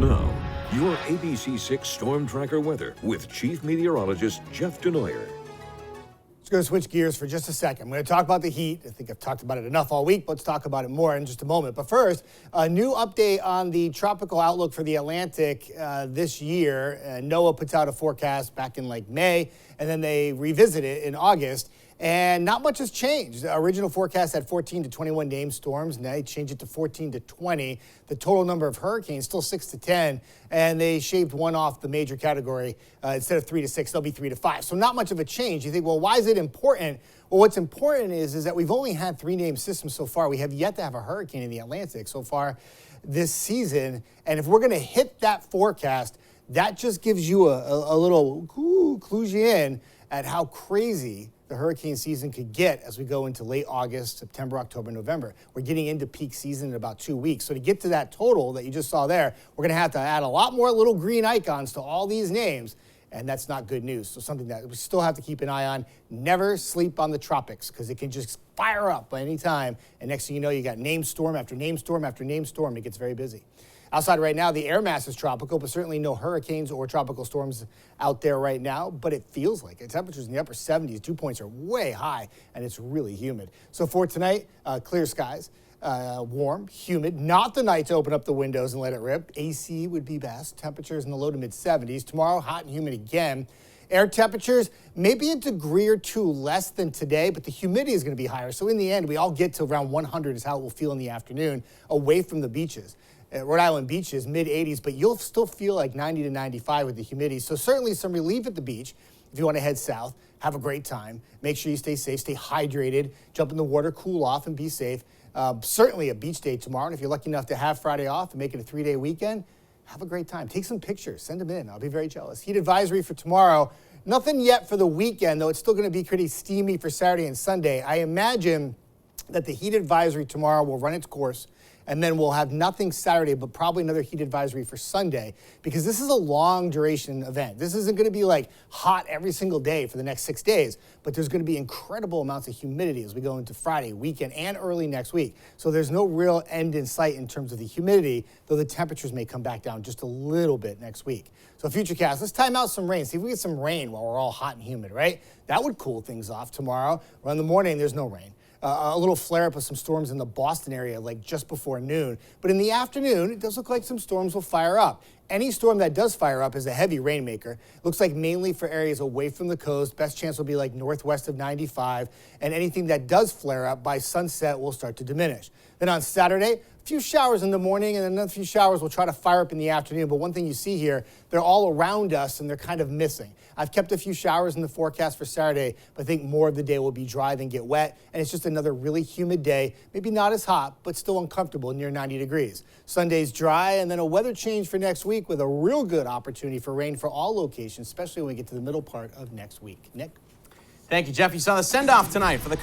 Now, your ABC6 Storm Tracker weather with Chief Meteorologist Jeff Denoyer. Let's go switch gears for just a second. I'm going to talk about the heat. I think I've talked about it enough all week, but let's talk about it more in just a moment. But first, a new update on the tropical outlook for the Atlantic this year. NOAA puts out a forecast back in like May, and then they revisit it in August. And not much has changed. The original forecast had 14 to 21 named storms. Now they changed it to 14 to 20. The total number of hurricanes still 6 to 10. And they shaved one off the major category. Instead of 3 to 6, they'll be 3 to 5. So not much of a change. You think, well, why is it important? Well, what's important is that we've only had 3 named systems so far. We have yet to have a hurricane in the Atlantic so far this season. And if we're going to hit that forecast, that just gives you a little clues you in at how crazy the hurricane season could get as we go into late August, September, October, November. We're getting into peak season in about 2 weeks. So to get to that total that you just saw there, we're going to add a lot more little green icons to all these names, and that's not good news. So something that we still have to keep an eye on. Never sleep on the tropics because it can just fire up at any time, and next thing you know, you got named storm after named storm after named storm. It gets very busy. Outside right now, the air mass is tropical, but certainly no hurricanes or tropical storms out there right now, but it feels like it. Temperatures in the upper 70s, dew points are way high, and it's really humid. So for tonight, clear skies, warm, humid, not the night to open up the windows and let it rip. AC would be best. Temperatures in the low to mid 70s. Tomorrow, hot and humid again. Air temperatures, maybe a degree or two less than today, but the humidity is going to be higher. So in the end, we all get to around 100 is how it will feel in the afternoon away from the beaches. Rhode Island beaches, mid-80s, but you'll still feel like 90 to 95 with the humidity. So certainly some relief at the beach. If you want to head south, have a great time. Make sure you stay safe, stay hydrated, jump in the water, cool off, and be safe. Certainly a beach day tomorrow. And if you're lucky enough to have Friday off and make it a 3-day weekend, have a great time. Take some pictures. Send them in. I'll be very jealous. Heat advisory for tomorrow. Nothing yet for the weekend, though it's still going to be pretty steamy for Saturday and Sunday. I imagine that the heat advisory tomorrow will run its course, and then we'll have nothing Saturday, but probably another heat advisory for Sunday, because this is a long duration event. This isn't going to be like hot every single day for the next 6 days, but there's going to be incredible amounts of humidity as we go into Friday, weekend, and early next week. So there's no real end in sight in terms of the humidity, though the temperatures may come back down just a little bit next week. So Futurecast, let's time out some rain. See if we get some rain while we're all hot and humid, right? That would cool things off tomorrow. Around the morning, there's no rain. A little flare-up of some storms in the Boston area, like just before noon. But in the afternoon, it does look like some storms will fire up. Any storm that does fire up is a heavy rainmaker. Looks like mainly for areas away from the coast. Best chance will be like northwest of 95. And anything that does flare up by sunset will start to diminish. Then on Saturday, a few showers in the morning and another few showers will try to fire up in the afternoon. But one thing you see here, they're all around us and they're kind of missing. I've kept a few showers in the forecast for Saturday, but I think more of the day will be dry than get wet. And it's just another really humid day. Maybe not as hot, but still uncomfortable, near 90 degrees. Sunday's dry, and then a weather change for next week with a real good opportunity for rain for all locations, especially when we get to the middle part of next week. Nick? Thank you, Jeff. You saw the send-off tonight for the